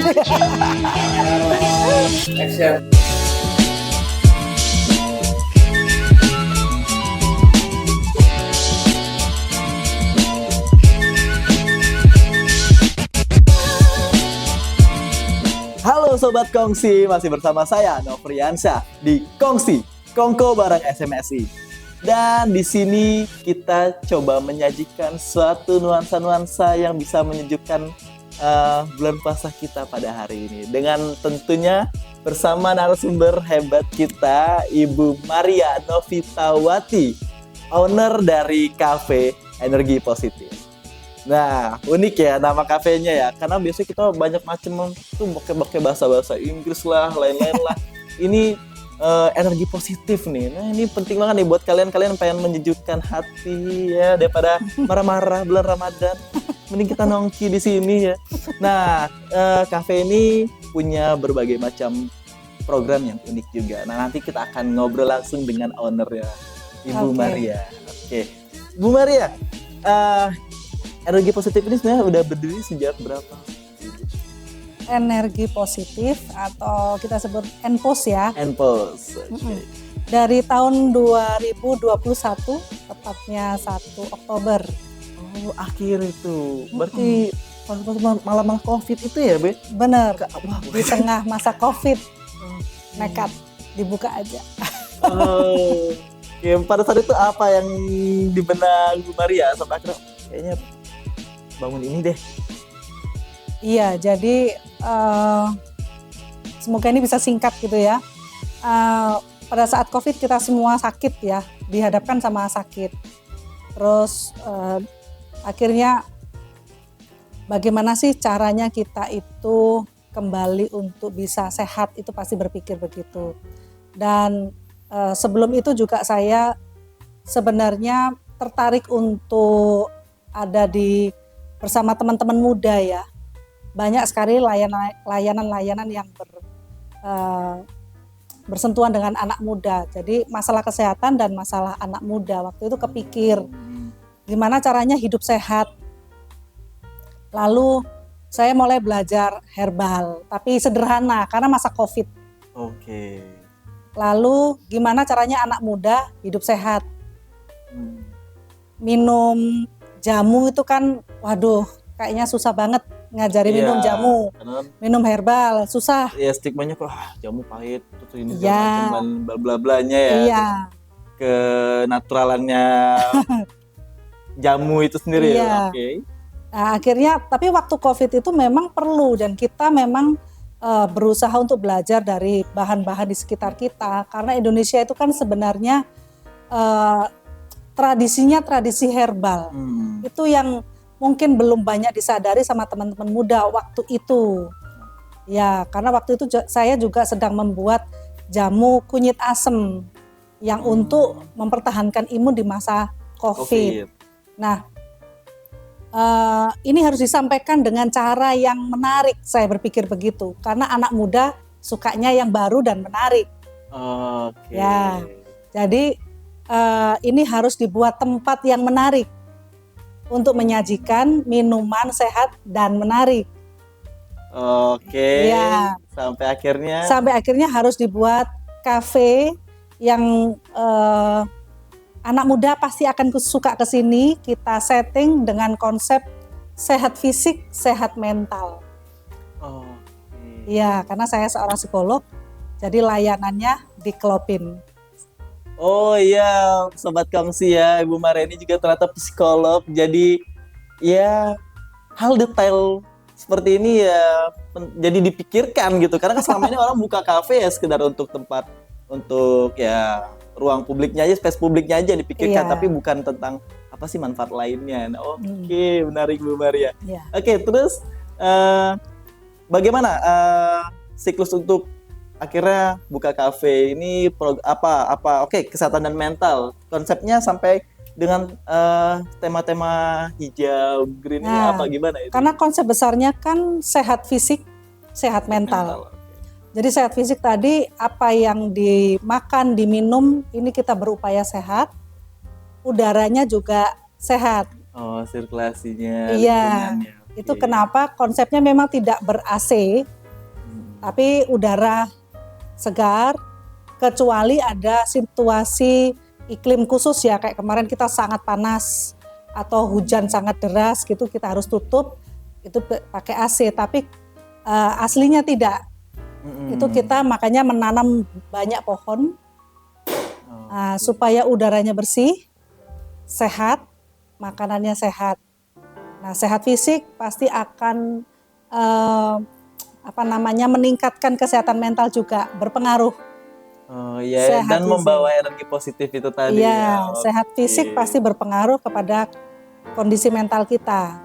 Action. Halo Sobat Kongsi, masih bersama saya Nofriansyah di Kongsi, Kongko bareng SMSI. Dan di sini kita coba menyajikan suatu nuansa-nuansa yang bisa menyejukkan bulan puasa kita pada hari ini. Dengan tentunya bersama narasumber hebat kita, Ibu Maria Novitawati, owner dari Cafe Energi Positif. Nah, unik ya nama kafenya ya, karena biasanya kita banyak macam tuh pakai bahasa Inggris lah, lain-lain lah. Ini energi positif nih. Nah, ini penting banget nih buat kalian pengen menyejukkan hati ya, daripada marah-marah bulan Ramadan. Mending kita nongki di sini ya. Nah, kafe ini punya berbagai macam program yang unik juga. Nah, nanti kita akan ngobrol langsung dengan ownernya, Ibu Maria. Oke. Bu Maria, energi positif ini sebenarnya udah berdiri sejak berapa? Energi positif atau kita sebut ENPOS ya. ENPOS. Okay. Dari tahun 2021, tepatnya 1 Oktober. Oh, akhir itu. Berarti malah COVID itu ya, Be? Bener. Di tengah masa COVID. Nekat dibuka aja. Oh. Ya, pada saat itu apa yang di benak Bu Maria sampai akhirnya kayaknya bangun ini deh. Iya, jadi semoga ini bisa singkat gitu ya. Pada saat COVID kita semua sakit ya, dihadapkan sama sakit. Terus akhirnya bagaimana sih caranya kita itu kembali untuk bisa sehat, itu pasti berpikir begitu. Dan sebelum itu juga saya sebenarnya tertarik untuk ada bersama teman-teman muda ya. Banyak sekali layanan-layanan yang bersentuhan dengan anak muda. Jadi masalah kesehatan dan masalah anak muda. Waktu itu kepikir gimana caranya hidup sehat. Lalu saya mulai belajar herbal, tapi sederhana karena masa COVID. Oke. Lalu gimana caranya anak muda hidup sehat. Minum jamu itu kan, waduh, kayaknya susah banget ngajari minum jamu, minum herbal, susah. Iya, stigmanya kok jamu pahit, terus ini dan bla-bla-blanya ya. Iya. Kenaturalannya jamu itu sendiri ya. Oke. Nah, akhirnya, tapi waktu COVID itu memang perlu dan kita memang berusaha untuk belajar dari bahan-bahan di sekitar kita, karena Indonesia itu kan sebenarnya tradisinya tradisi herbal. Itu yang mungkin belum banyak disadari sama teman-teman muda waktu itu. Ya, karena waktu itu saya juga sedang membuat jamu kunyit asem yang untuk mempertahankan imun di masa COVID. Nah, ini harus disampaikan dengan cara yang menarik, saya berpikir begitu. Karena anak muda sukanya yang baru dan menarik. Oke. Ya, jadi ini harus dibuat tempat yang menarik untuk menyajikan minuman sehat dan menarik. Oke. Ya. Sampai akhirnya harus dibuat kafe yang anak muda pasti akan suka ke sini. Kita setting dengan konsep sehat fisik, sehat mental. Oke. Ya, karena saya seorang psikolog, jadi layanannya dikelopin. Oh iya, Sobat Kongsi ya, Ibu Maria ini juga ternyata psikolog. Jadi ya hal detail seperti ini ya jadi dipikirkan gitu. Karena kan selama ini orang buka kafe ya sekedar untuk tempat, untuk ya ruang publiknya aja, space publiknya aja dipikirkan. Tapi bukan tentang apa sih manfaat lainnya. Nah, oke, menarik Bu Maria. Oke, terus bagaimana siklus untuk akhirnya buka kafe ini oke, kesehatan dan mental. Konsepnya sampai dengan tema-tema hijau, green ini apa gimana itu? Karena konsep besarnya kan sehat fisik, sehat mental. Jadi sehat fisik tadi apa yang dimakan, diminum ini kita berupaya sehat. Udaranya juga sehat. Oh, sirkulasinya. Iya. Itu Iya. kenapa konsepnya memang tidak ber-AC, tapi udara segar, kecuali ada situasi iklim khusus ya, kayak kemarin kita sangat panas atau hujan sangat deras gitu, kita harus tutup, itu pakai AC. Tapi aslinya tidak. Itu kita makanya menanam banyak pohon supaya udaranya bersih, sehat, makanannya sehat. Nah, sehat fisik pasti akan meningkatkan kesehatan mental juga, berpengaruh. Oh iya, Sehat dan fisik. membawa energi positif itu tadi. Iya, sehat Oke. fisik pasti berpengaruh kepada kondisi mental kita.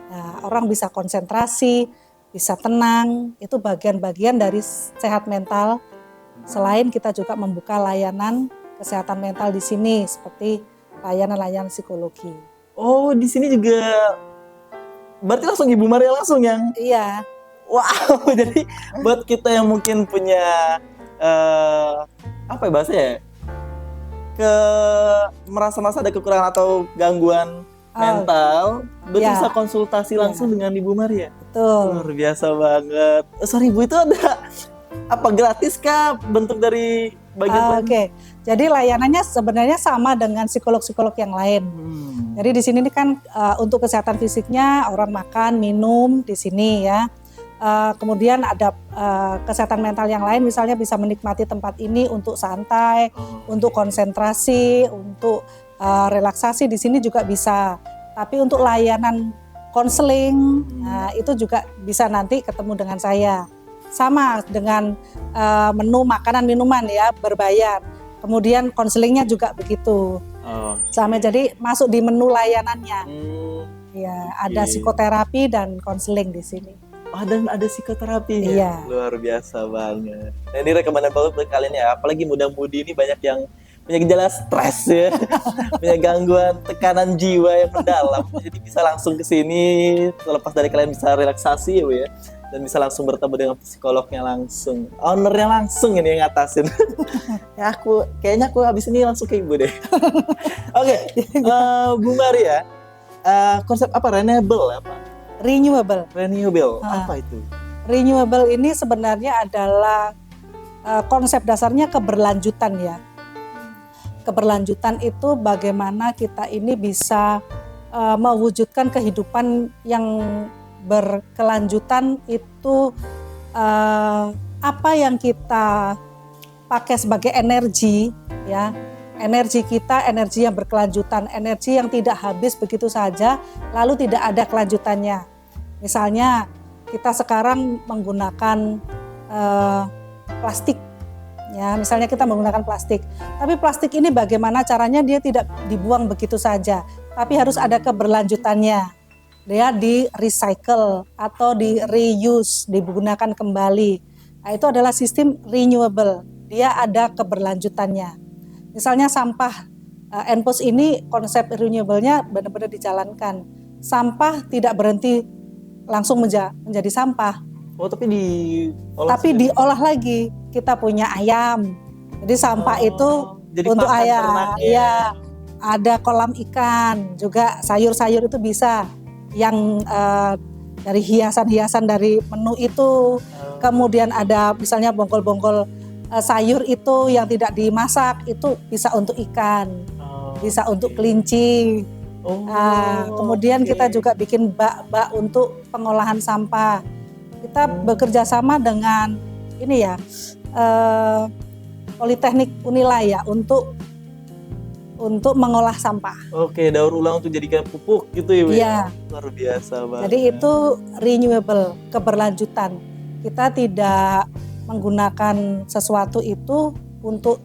Nah, orang bisa konsentrasi, bisa tenang, itu bagian-bagian dari sehat mental. Selain kita juga membuka layanan kesehatan mental di sini, seperti layanan-layanan psikologi. Oh, di sini juga berarti langsung Ibu Maria langsung yang. Iya, Wow, jadi buat kita yang mungkin punya apa ya bahasanya ya? Merasa ada kekurangan atau gangguan mental, berarti ya. bisa konsultasi langsung dengan Ibu Maria. betul. Luar biasa banget. Sorry Bu, itu ada apa gratis kah bentuk dari bagian Oke, jadi layanannya sebenarnya sama dengan psikolog-psikolog yang lain. Jadi di sini kan untuk kesehatan fisiknya orang makan, minum di sini ya. Kemudian ada kesehatan mental yang lain, misalnya bisa menikmati tempat ini untuk santai, untuk konsentrasi, untuk relaksasi di sini juga bisa. Tapi untuk layanan konseling, itu juga bisa nanti ketemu dengan saya. Sama dengan menu makanan minuman ya, berbayar. Kemudian konselingnya juga begitu. Sama, jadi masuk di menu layanannya. Ya, ada psikoterapi dan konseling di sini. Dan ada psikoterapinya. Iya. Luar biasa banget. Nah, ini rekomendasi banget buat kalian ya, apalagi muda-mudi ini banyak yang punya gejala stres ya, punya gangguan tekanan jiwa yang mendalam. Jadi bisa langsung ke sini, terlepas dari kalian bisa relaksasi ya Bu ya, dan bisa langsung bertemu dengan psikolognya langsung, ownernya langsung ini yang ngatasin. Ya kayaknya aku habis ini langsung ke Ibu deh. Oke, Bu Maria, konsep apa renewable apa? Renewable. Apa itu? Renewable ini sebenarnya adalah konsep dasarnya keberlanjutan ya. Keberlanjutan itu bagaimana kita ini bisa mewujudkan kehidupan yang berkelanjutan itu, apa yang kita pakai sebagai energi ya. Energi kita, energi yang berkelanjutan, energi yang tidak habis begitu saja, lalu tidak ada kelanjutannya. Misalnya kita sekarang menggunakan plastik, ya misalnya kita menggunakan plastik. Tapi plastik ini bagaimana caranya dia tidak dibuang begitu saja, tapi harus ada keberlanjutannya. Dia di recycle atau di reuse, digunakan kembali. Nah, itu adalah sistem renewable, dia ada keberlanjutannya. Misalnya sampah, Enpos ini konsep renewable-nya benar-benar dijalankan. Sampah tidak berhenti langsung menjadi sampah. Tapi diolah. Tapi diolah lagi. Kita punya ayam. Jadi sampah itu jadi untuk ayam. Iya, ada kolam ikan, juga sayur-sayur itu bisa. Yang dari hiasan-hiasan dari menu itu. Kemudian ada misalnya bongkol-bongkol sayur itu yang tidak dimasak, itu bisa untuk ikan, bisa untuk kelinci. Kemudian kita juga bikin bak-bak untuk pengolahan sampah. Kita bekerja sama dengan ini ya, Politeknik Unila ya, untuk mengolah sampah. Oke, daur ulang untuk jadikan pupuk gitu ya Bu? Iya. Luar biasa banget. Jadi itu renewable, keberlanjutan. Kita tidak menggunakan sesuatu itu untuk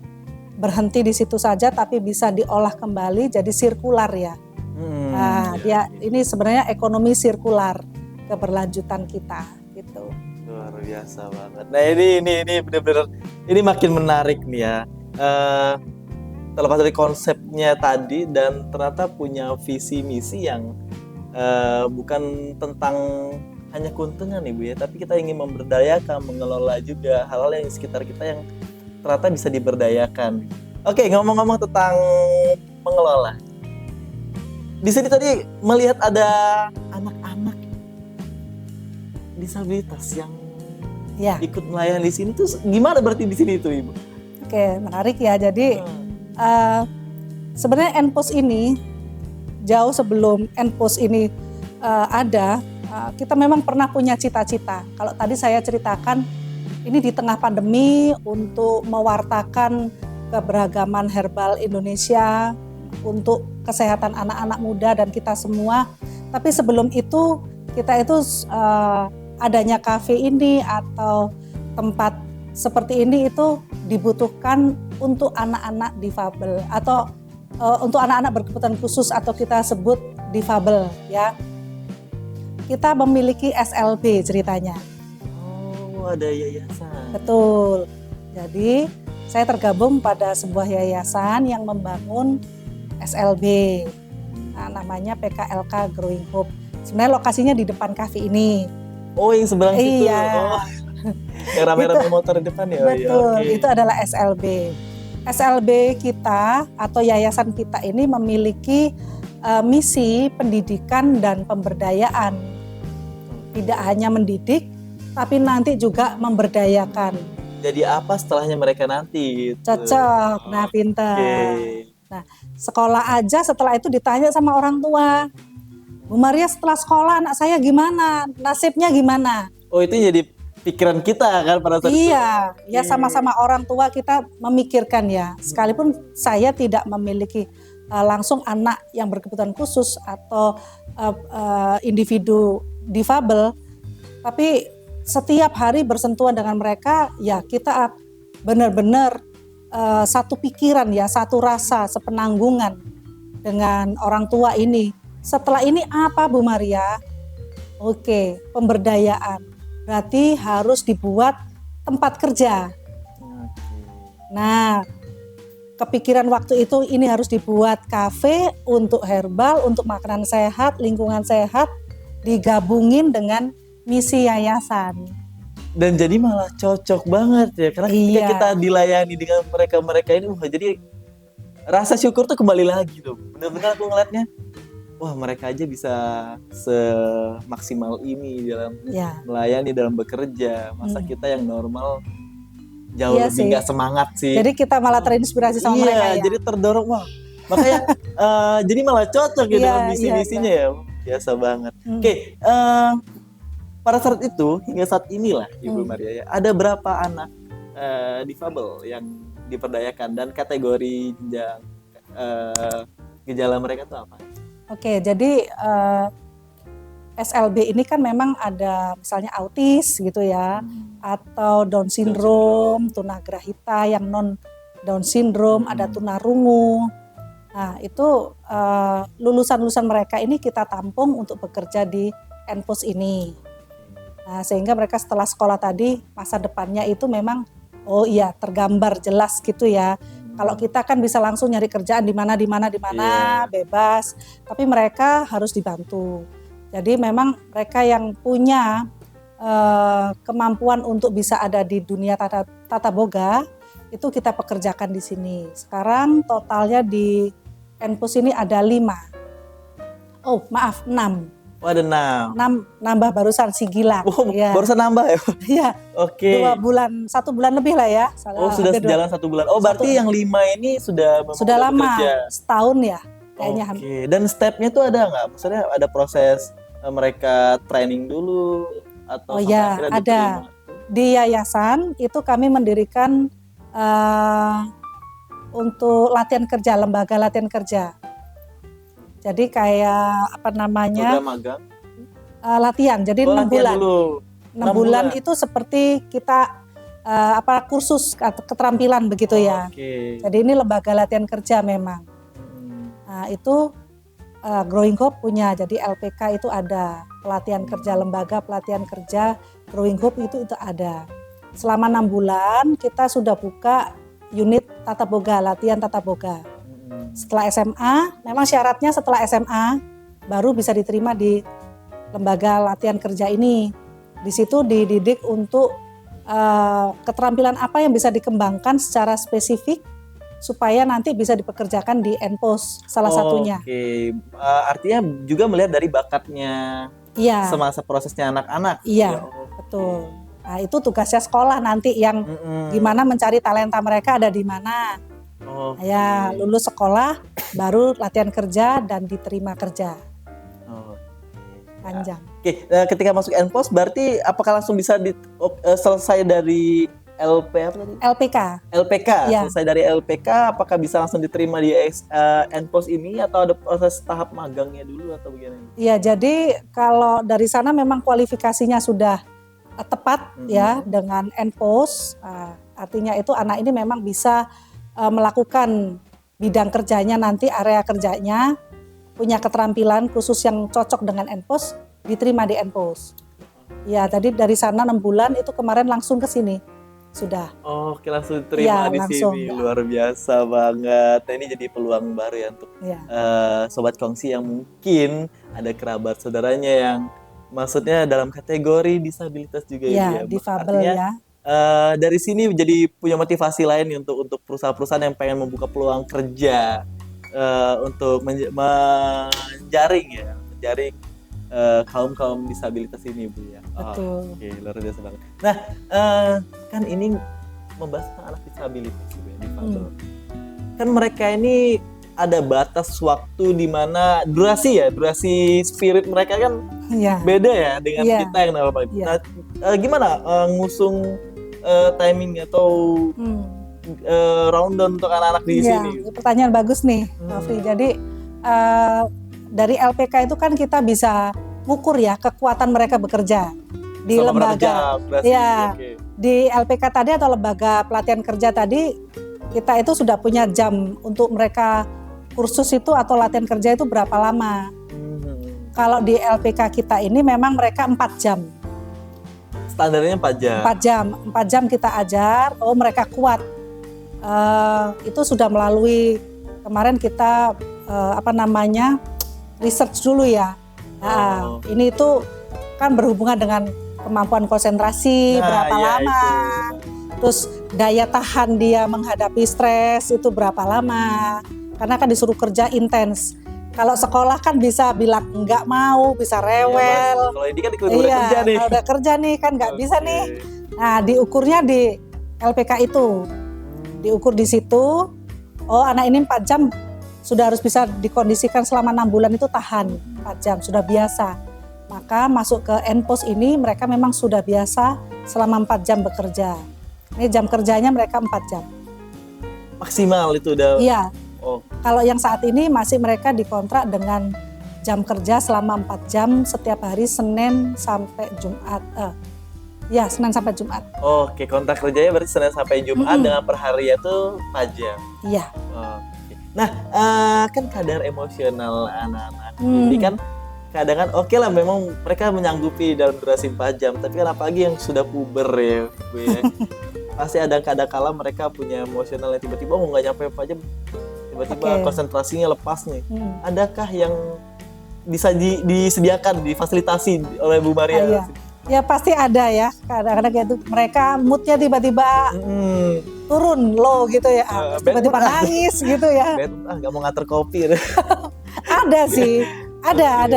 berhenti di situ saja, tapi bisa diolah kembali jadi sirkular ya. Ini sebenarnya ekonomi sirkular, keberlanjutan kita gitu. Luar biasa banget. Nah ini benar-benar ini makin menarik nih ya. Terlepas dari konsepnya tadi dan ternyata punya visi misi yang bukan tentang hanya keuntungan nih Bu ya, tapi kita ingin memberdayakan, mengelola juga hal-hal yang di sekitar kita yang ternyata bisa diberdayakan. Oke, ngomong-ngomong tentang mengelola. Di sini tadi melihat ada anak-anak disabilitas yang Ya, ikut melayani di sini tuh gimana berarti di sini tuh Ibu? oke, menarik ya. Jadi sebenarnya Enpos ini jauh sebelum Enpos ini ada, kita memang pernah punya cita-cita. Kalau tadi saya ceritakan, ini di tengah pandemi untuk mewartakan keberagaman herbal Indonesia untuk kesehatan anak-anak muda dan kita semua. Tapi sebelum itu kita itu adanya kafe ini atau tempat seperti ini itu dibutuhkan untuk anak-anak difabel atau untuk anak-anak berkebutuhan khusus atau kita sebut difabel ya. Kita memiliki SLB ceritanya. Oh, ada yayasan. Betul. Jadi saya tergabung pada sebuah yayasan yang membangun SLB. Nah, namanya PKLK Growing Hope. Sebenarnya lokasinya di depan kafe ini. Oh, yang sebelah situ. Iya. Oh. Yang rame-rame motor di depan ya. Betul, Iya, itu adalah SLB. SLB kita atau yayasan kita ini memiliki misi pendidikan dan pemberdayaan. Tidak hanya mendidik, tapi nanti juga memberdayakan. Jadi apa setelahnya mereka nanti? Gitu. Cocok, nah pintar. Okay. Nah, sekolah aja setelah itu ditanya sama orang tua. Bu Maria setelah sekolah anak saya gimana? Nasibnya gimana? Oh, itu jadi pikiran kita kan pada saat Iya, ya sama-sama orang tua kita memikirkan ya. Sekalipun saya tidak memiliki langsung anak yang berkebutuhan khusus atau individu difabel, tapi setiap hari bersentuhan dengan mereka, ya kita benar-benar satu pikiran ya, satu rasa, sepenanggungan dengan orang tua ini. Setelah ini apa Bu Maria? Oke, pemberdayaan. Berarti harus dibuat tempat kerja. Nah, kepikiran waktu itu ini harus dibuat kafe untuk herbal, untuk makanan sehat, lingkungan sehat, digabungin dengan misi yayasan. Dan jadi malah cocok banget ya, karena ketika kita dilayani dengan mereka-mereka ini, wah jadi rasa syukur tuh kembali lagi tuh. Benar-benar aku ngeliatnya, wah mereka aja bisa semaksimal ini dalam melayani, dalam bekerja. Masa kita yang normal jauh lebih nggak semangat sih. Jadi kita malah terinspirasi sama mereka ya. Jadi terdorong, wah makanya jadi malah cocok ya dengan misi-misinya ya. Biasa banget. Oke, pada saat itu hingga saat inilah Ibu Maria ya, ada berapa anak difabel yang diperdayakan dan kategori jenjang gejala mereka itu apa? Oke, jadi SLB ini kan memang ada misalnya autis gitu ya, atau Down syndrome, tunagrahita yang non Down syndrome, ada tunarungu. Nah itu lulusan-lulusan mereka ini kita tampung untuk bekerja di Enpos ini. Nah sehingga mereka setelah sekolah tadi masa depannya itu memang tergambar jelas gitu ya. Kalau kita kan bisa langsung nyari kerjaan di mana bebas, tapi mereka harus dibantu. Jadi memang mereka yang punya kemampuan untuk bisa ada di dunia tata boga itu kita pekerjakan di sini. Sekarang totalnya di Enpos ini ada 5. Oh maaf 6. Oh ada 6. 6 nambah barusan Sigilang. Oh ya. Barusan nambah ya? Iya. Oke. 1 bulan lebih lah ya. Sudah jalan 1 bulan. Oh berarti yang 5 ini sudah lama, bekerja. Setahun ya kayaknya. Oke. Dan stepnya tuh ada nggak? Maksudnya ada proses mereka training dulu atau ada. Di yayasan itu kami mendirikan untuk latihan kerja, lembaga latihan kerja. Jadi kayak apa namanya? Magang. Latihan. Jadi 6 bulan. 6 bulan itu seperti kita kursus keterampilan begitu ya. Jadi ini lembaga latihan kerja memang. Nah, itu Growing Hope punya. Jadi LPK itu ada pelatihan kerja, lembaga pelatihan kerja Growing Hope itu ada. Selama 6 bulan kita sudah buka unit tata boga, latihan tata boga. Setelah SMA, memang syaratnya setelah SMA baru bisa diterima di lembaga latihan kerja ini. Di situ dididik untuk keterampilan apa yang bisa dikembangkan secara spesifik supaya nanti bisa dipekerjakan di Enpos salah satunya. Oke, artinya juga melihat dari bakatnya Iya. semasa prosesnya anak-anak. Iya, betul. Nah, itu tugasnya sekolah nanti yang gimana mencari talenta mereka ada di mana. Ya, lulus sekolah baru latihan kerja dan diterima kerja. Panjang. Oke, ketika masuk NPOS berarti apakah langsung bisa selesai dari LPK. LPK, Ya. selesai dari LPK, apakah bisa langsung diterima di NPOS ini atau ada proses tahap magangnya dulu atau bagaimana? Iya, jadi kalau dari sana memang kualifikasinya sudah tepat ya dengan NPOS, artinya itu anak ini memang bisa melakukan bidang kerjanya nanti, area kerjanya, punya keterampilan khusus yang cocok dengan NPOS, diterima di NPOS. Ya, tadi dari sana 6 bulan itu kemarin langsung ke sini. Sudah. Oke, langsung diterima Ya, di langsung, sini. ya. Luar biasa banget. Nah, ini jadi peluang baru ya untuk Sobat Kongsi yang mungkin ada kerabat saudaranya yang maksudnya dalam kategori disabilitas juga Ya, ya. difabel Artinya, ya. dari sini jadi punya motivasi lain untuk perusahaan-perusahaan yang pengen membuka peluang kerja untuk menjaring kaum disabilitas ini, Bu ya. Betul. Oke, luar biasa banget. Nah, kan ini membahas tentang anak disabilitas juga ya, difabel. Kan mereka ini ada batas waktu di mana durasi spirit mereka kan beda ya dengan kita yang normal. Nah, gimana ngusung timing atau rundown untuk anak-anak di sini? Pertanyaan bagus nih, Nofri. Jadi dari LPK itu kan kita bisa ngukur ya kekuatan mereka bekerja di lembaga. Di LPK tadi atau lembaga pelatihan kerja tadi kita itu sudah punya jam untuk mereka kursus itu atau latihan kerja itu berapa lama. Kalau di LPK kita ini memang mereka 4 jam. Standarnya 4 jam. 4 jam kita ajar, mereka kuat. Itu sudah melalui kemarin kita research dulu ya. Nah, ini itu kan berhubungan dengan kemampuan konsentrasi berapa lama. Terus daya tahan dia menghadapi stres itu berapa lama. Karena kan disuruh kerja intens. Kalau sekolah kan bisa bilang nggak mau, bisa rewel. Kalau ini kan udah kerja nih. Kalau udah kerja nih kan nggak bisa nih. Nah, diukurnya di LPK itu. Diukur di situ. Oh, anak ini 4 jam sudah harus bisa dikondisikan selama 6 bulan itu tahan 4 jam, sudah biasa. Maka masuk ke NPOS ini mereka memang sudah biasa selama 4 jam bekerja. Ini jam kerjanya mereka 4 jam. Maksimal itu udah? Iya. Kalau yang saat ini masih mereka dikontrak dengan jam kerja selama 4 jam setiap hari Senin sampai Jumat. Senin sampai Jumat. Oke, kontrak kerjanya berarti Senin sampai Jumat dengan per hari itu 4 jam? Iya. Nah, kan kadar emosional anak-anak ini kan kadang-kadang oke lah memang mereka menyanggupi dalam durasi 4 jam, tapi kan apalagi yang sudah puber ya, Bu ya. Pasti ada kadang-kala mereka punya emosional yang tiba-tiba nggak nyampe 4 jam, tiba-tiba konsentrasinya lepas nih. Adakah yang bisa disediakan, difasilitasi oleh Bu Maria? Ya pasti ada ya, kadang-kadang gitu mereka moodnya tiba-tiba turun low gitu ya, tiba-tiba nangis gitu ya. Nggak mau ngatur kopi. Ada sih, ada.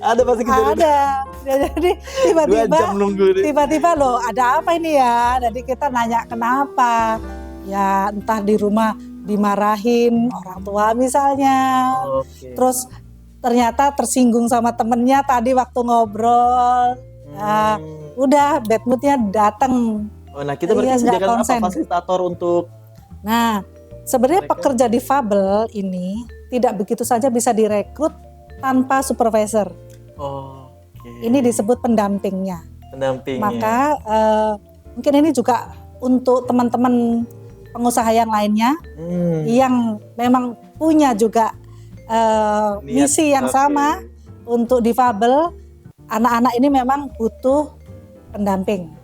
Ada pasti gitu. Ada. Jadi tiba-tiba loh ada apa ini ya? Jadi kita nanya kenapa? Ya entah di rumah dimarahin orang tua misalnya. Terus ternyata tersinggung sama temennya tadi waktu ngobrol. Nah, udah bad moodnya datang. Nah kita berarti sediakan apa fasilitator untuk? Nah sebenarnya pekerja difabel ini tidak begitu saja bisa direkrut tanpa supervisor. Ini disebut pendampingnya. Maka mungkin ini juga untuk teman-teman pengusaha yang lainnya yang memang punya juga misi yang sama untuk difabel. Anak-anak ini memang butuh pendamping.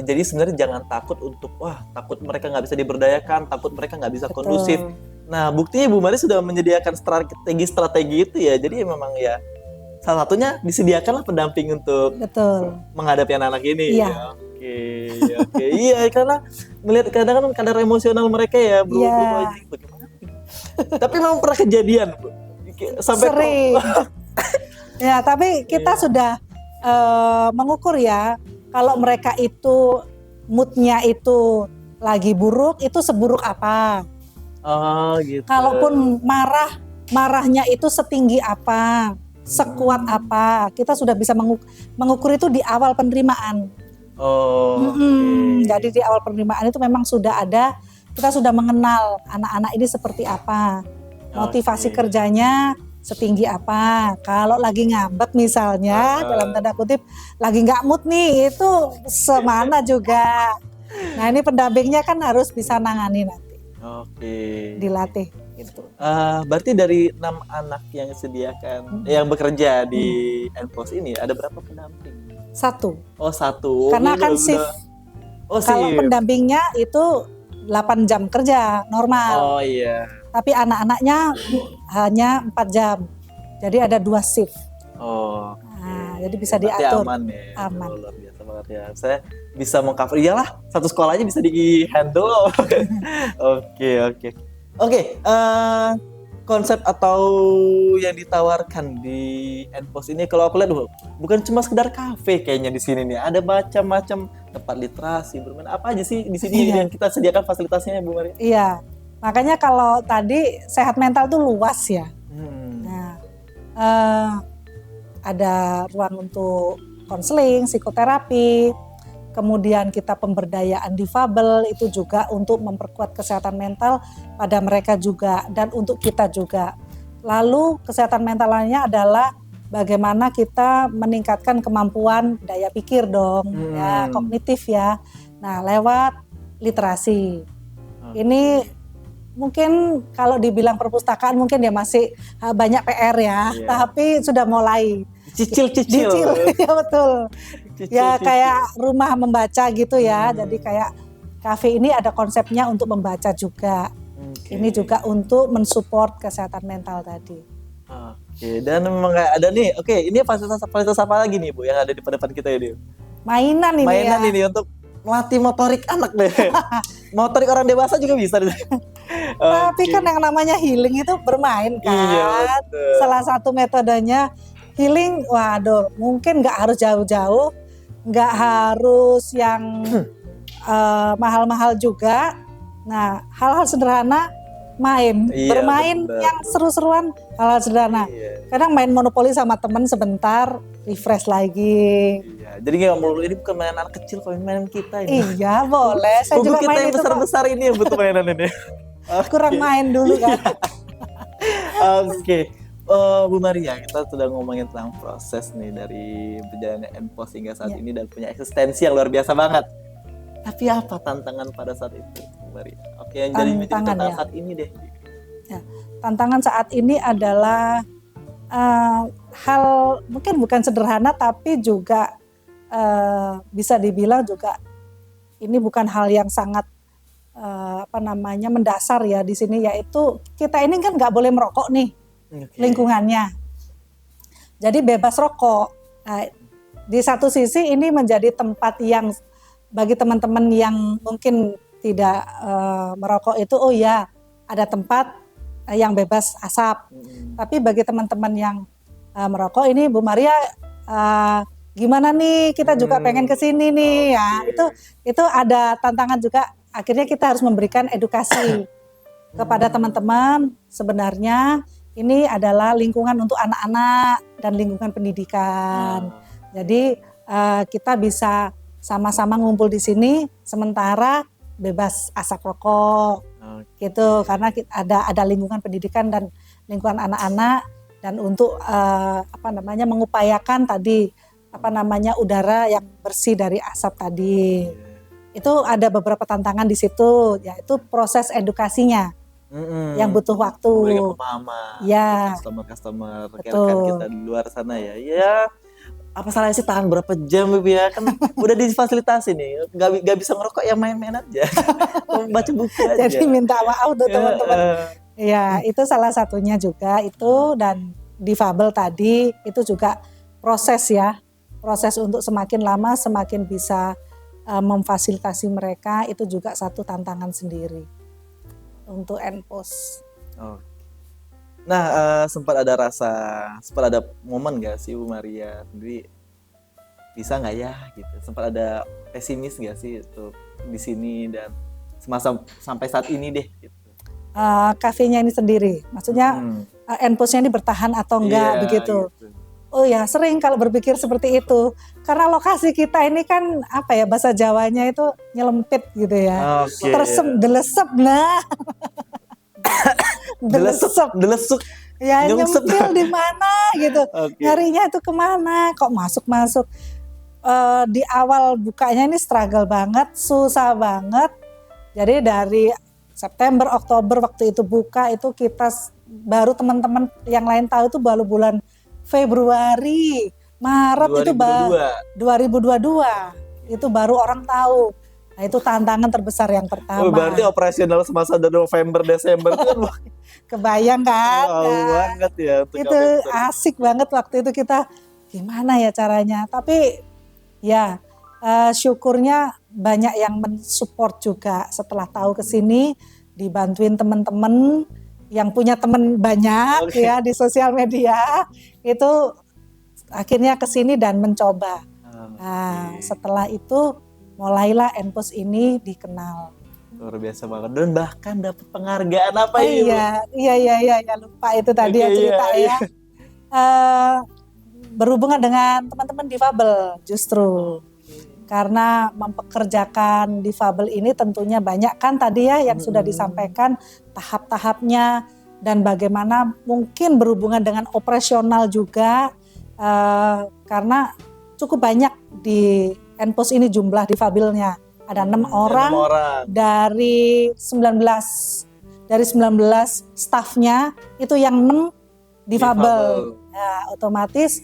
Jadi sebenarnya jangan takut untuk takut mereka nggak bisa diberdayakan, takut mereka nggak bisa kondusif. Nah buktinya Bu Mari sudah menyediakan strategi itu ya. Jadi memang ya salah satunya disediakanlah pendamping untuk menghadapi anak-anak ini. Iya. Oke. Iya karena melihat kadang-kadang kadar emosional mereka ya belum bagaimana. Tapi memang pernah kejadian Bu. Sampai sering. Ya, tapi kita sudah mengukur ya, kalau mereka itu moodnya itu lagi buruk, itu seburuk apa. Oh gitu. Kalaupun marahnya itu setinggi apa, sekuat apa, kita sudah bisa mengukur itu di awal penerimaan. Oh, oke. Jadi di awal penerimaan itu memang sudah ada, kita sudah mengenal anak-anak ini seperti apa, motivasi kerjanya setinggi apa. Kalau lagi ngambek misalnya, dalam tanda kutip, lagi nggak mood nih, itu semana juga. Nah ini pendampingnya kan harus bisa nangani nanti. Oke. Dilatih gitu. Berarti dari 6 anak yang disediakan, yang bekerja di Enpos ini, ada berapa pendamping? 1. Oh 1. Karena kan shift. Oh kalau shift. pendampingnya itu 8 jam kerja normal. Oh iya. Tapi anak-anaknya hanya 4 jam. Jadi ada 2 shift. Oh. Nah, jadi bisa Berarti diatur. aman ya. Aman. Luar biasa banget ya. Saya bisa mengcover. Iyalah, satu sekolah aja bisa di-handle. Oke, konsep atau yang ditawarkan di Enpos ini kalau aku lihat bukan cuma sekedar kafe kayaknya di sini nih. Ada macam-macam tempat literasi, bermain apa aja sih di sini yang kita sediakan fasilitasnya ya Bu Maria? Iya. Makanya kalau tadi sehat mental tuh luas ya. Nah, ada ruang untuk konseling, psikoterapi, kemudian kita pemberdayaan difabel itu juga untuk memperkuat kesehatan mental pada mereka juga dan untuk kita juga. Lalu kesehatan mental lainnya adalah bagaimana kita meningkatkan kemampuan daya pikir dong, ya kognitif ya. Nah lewat literasi. Ini mungkin kalau dibilang perpustakaan mungkin dia masih banyak PR ya, tapi sudah mulai. Cicil. Ya betul. Ya kayak rumah membaca gitu ya. Jadi kayak kafe ini ada konsepnya untuk membaca juga. Ini juga untuk mensupport kesehatan mental tadi. Oke, dan memang ada nih. Oke, ini fasilitas apa lagi nih Bu yang ada di depan kita ini? Mainan ini untuk melatih motorik anak deh. Motorik orang dewasa juga bisa. Tapi kan yang namanya healing itu bermain kan. Iya, salah satu metodenya healing, waduh, mungkin nggak harus jauh-jauh, nggak harus yang mahal-mahal juga. Nah, hal-hal sederhana, bermain yang seru-seruan, hal-hal sederhana. Kadang main monopoli sama temen sebentar, refresh lagi. Jadi nggak melulu ini bukan mainan anak kecil, kalau mainan kita ini. Iya boleh, saya juga kita main yang itu besar-besar ini yang butuh mainan ini. Kurang main dulu kan. Oke. Bu Maria, kita sudah ngomongin tentang proses nih dari berjalannya Enpos hingga saat ini dan punya eksistensi yang luar biasa banget. Tapi apa tantangan pada saat itu, Bu Maria? Oke, yang jadi tantangan saat ini deh. Ya, tantangan saat ini adalah hal mungkin bukan sederhana tapi juga bisa dibilang juga ini bukan hal yang sangat mendasar ya di sini, yaitu kita ini kan nggak boleh merokok nih. Lingkungannya. Jadi bebas rokok. Nah, di satu sisi ini menjadi tempat yang bagi teman-teman yang mungkin tidak merokok itu ada tempat yang bebas asap. Tapi bagi teman-teman yang merokok ini Bu Maria gimana nih, kita juga pengen ke sini nih ya. Itu ada tantangan juga. Akhirnya kita harus memberikan edukasi kepada teman-teman sebenarnya ini adalah lingkungan untuk anak-anak dan lingkungan pendidikan. Jadi kita bisa sama-sama ngumpul di sini sementara bebas asap rokok, gitu. Karena ada lingkungan pendidikan dan lingkungan anak-anak dan untuk mengupayakan tadi udara yang bersih dari asap tadi. Itu ada beberapa tantangan di situ, yaitu proses edukasinya. Yang butuh waktu. Memberikan pemahaman. Ya. Customer rekan-rekan kita di luar sana ya. Ya, apa salahnya sih tahan berapa jam ya? Kan udah difasilitasi nih. Gak bisa ngerokok ya main-main aja. Baca buku aja. Jadi minta maaf tuh teman-teman. Ya, itu salah satunya juga itu, dan difabel tadi itu juga proses ya. Proses untuk semakin lama semakin bisa memfasilitasi mereka itu juga satu tantangan sendiri. Untuk Enpos. Nah, sempat ada momen nggak sih Bu Maria sendiri bisa nggak ya gitu? Sempat ada pesimis nggak sih untuk di sini dan sampai saat ini deh gitu? Kafenya ini sendiri, maksudnya Hmm, endpost-nya ini bertahan atau enggak iya begitu. gitu. Oh ya, sering kalau berpikir seperti itu. Karena lokasi kita ini kan apa ya, bahasa Jawanya itu nyelempit gitu ya. Oke Tersem, ya. delesep, nah, Delesuk, delesep. delesuk, Ya nyungsep. nyempil di mana gitu. Oke. Nyarinya itu kemana? Kok masuk-masuk. Di awal bukanya ini struggle banget, susah banget. Jadi dari September, Oktober waktu itu buka itu kita baru teman-teman yang lain tahu itu baru bulan Februari, Maret itu 2022 itu baru orang tahu. Nah itu tantangan terbesar yang Oh, berarti pertama. operasional semasa dari November Desember itu kan Kebayang kan? wow Nah, banget ya untuk itu kafe besar. asik banget waktu itu kita gimana ya caranya. Tapi ya syukurnya banyak yang mensupport juga setelah tahu kesini dibantuin teman-teman yang punya teman banyak Oke. ya di sosial media itu akhirnya kesini dan mencoba. Nah, Oke. setelah itu mulailah Endpost ini dikenal. Luar biasa banget dan bahkan dapat penghargaan apa Oh ini Bu? iya, lupa itu tadi Oke, ya iya, cerita iya. ya. Eh, Berhubungan dengan teman-teman difabel justru. Karena mempekerjakan difabel ini tentunya banyak kan tadi ya yang sudah disampaikan tahap-tahapnya dan bagaimana mungkin berhubungan dengan operasional juga karena cukup banyak di Endpost ini jumlah difabelnya. Ada 6 orang dari 19 stafnya itu yang 6 difabel. Ya, otomatis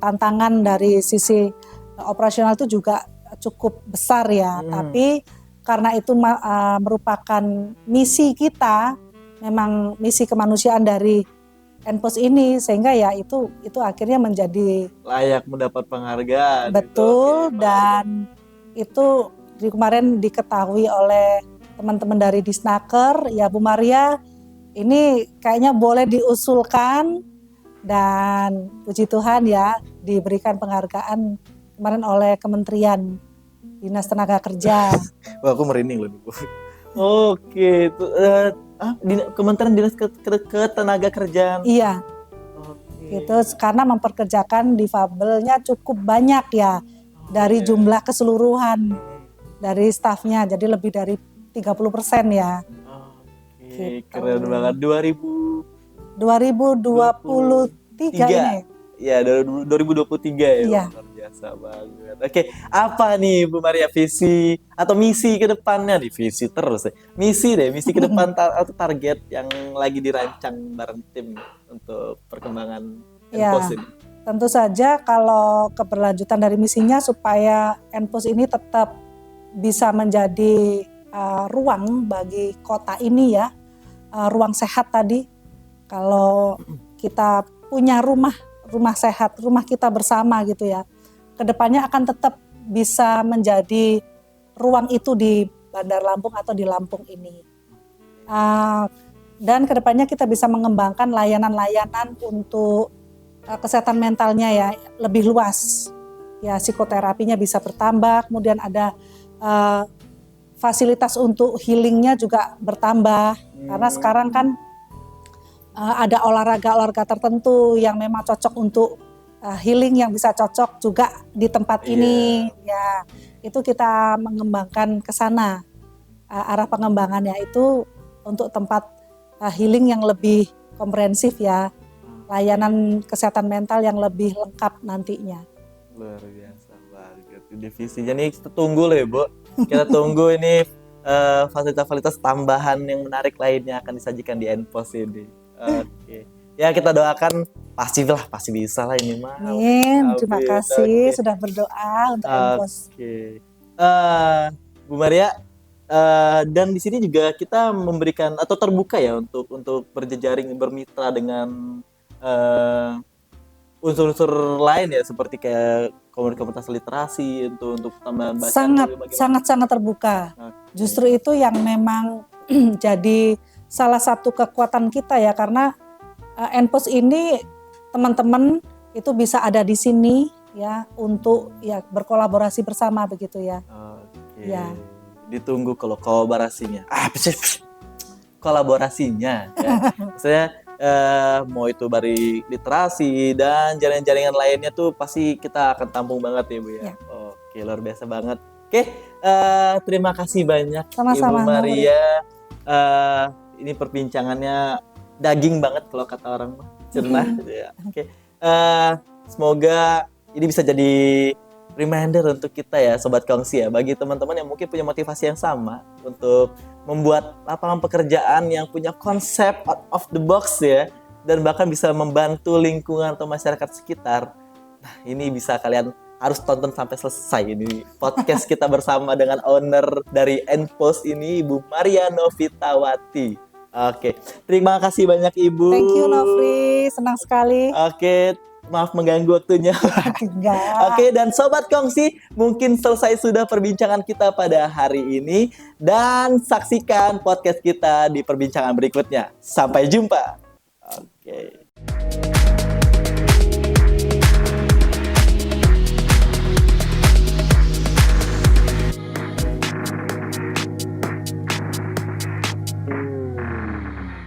tantangan dari sisi operasional itu juga cukup besar ya. Tapi karena itu merupakan misi kita, memang misi kemanusiaan dari Endpost ini sehingga ya itu akhirnya menjadi layak mendapat penghargaan. Betul gitu. Dan itu kemarin diketahui oleh teman-teman dari Disnaker, ya Bu Maria ini kayaknya boleh diusulkan dan puji Tuhan ya diberikan penghargaan kemarin oleh Kementerian Dinas Tenaga Kerja. Wah, aku merinding loh. Oke, itu Kementerian Dinas Ketenaga Kerjaan. Iya. Gitu, karena memperkerjakan difabelnya cukup banyak ya dari jumlah keseluruhan dari stafnya, jadi lebih dari 30% ya. Oke, keren banget. 2023 ini. Ya, 2023 ya. Iya. Luar biasa banget. Oke, apa nih Bu Maria visi atau misi ke depannya nih? Visi terus ya. Misi ke depan atau target yang lagi dirancang bareng tim untuk perkembangan Endpost ini. Tentu saja kalau keberlanjutan dari misinya supaya Endpost ini tetap bisa menjadi ruang bagi kota ini ya, ruang sehat tadi. Kalau kita punya rumah sehat, rumah kita bersama gitu ya, kedepannya akan tetap bisa menjadi ruang itu di Bandar Lampung atau di Lampung ini. Dan kedepannya kita bisa mengembangkan layanan-layanan untuk kesehatan mentalnya ya lebih luas. Ya psikoterapinya bisa bertambah, kemudian ada fasilitas untuk healingnya juga bertambah. Karena sekarang kan ada olahraga tertentu yang memang cocok untuk healing yang bisa cocok juga di tempat ini. Ya itu kita mengembangkan ke sana. Arah pengembangannya itu untuk tempat healing yang lebih komprehensif ya. Layanan kesehatan mental yang lebih lengkap nantinya. Luar biasa banget. Divisinya nih kita tunggu loh ya Bu. Kita tunggu ini fasilitas-fasilitas tambahan yang menarik lainnya akan disajikan di Endpost ini. Oke. Ya kita doakan pasti bisa lah ini mah. Amin. Terima kasih sudah berdoa untuk Endpost. Oke. Bu Maria, dan di sini juga kita memberikan atau terbuka ya untuk berjejaring bermitra dengan unsur-unsur lain ya seperti kayak komunitas literasi untuk tambahan bacaan. Sangat terbuka. Justru itu yang memang jadi salah satu kekuatan kita ya karena Enpos ini teman-teman itu bisa ada di sini ya untuk ya berkolaborasi bersama begitu ya. Oke. Ya. Ditunggu kalau kolaborasinya. Kolaborasinya ya. Maksudnya mau itu dari literasi dan jaringan-jaringan lainnya tuh pasti kita akan tampung banget ya Bu ya. Ya. Oke, luar biasa banget. Oke, terima kasih banyak Sama-sama, Ibu Maria. Ini perbincangannya daging banget kalau kata orang mah, cenah gitu ya. Oke, semoga ini bisa jadi reminder untuk kita ya Sobat Kongsi ya, bagi teman-teman yang mungkin punya motivasi yang sama untuk membuat lapangan pekerjaan yang punya konsep out of the box ya, dan bahkan bisa membantu lingkungan atau masyarakat sekitar. Nah, ini bisa kalian harus tonton sampai selesai ini podcast kita bersama dengan owner dari Enpos ini, Ibu Maria Novitawati. Oke, terima kasih banyak Ibu. Thank you Nofri, senang sekali. Oke, maaf mengganggu waktunya. Enggak. Oke, dan Sobat Kongsi, mungkin selesai sudah perbincangan kita pada hari ini. Dan saksikan podcast kita di perbincangan berikutnya. Sampai jumpa. Oke.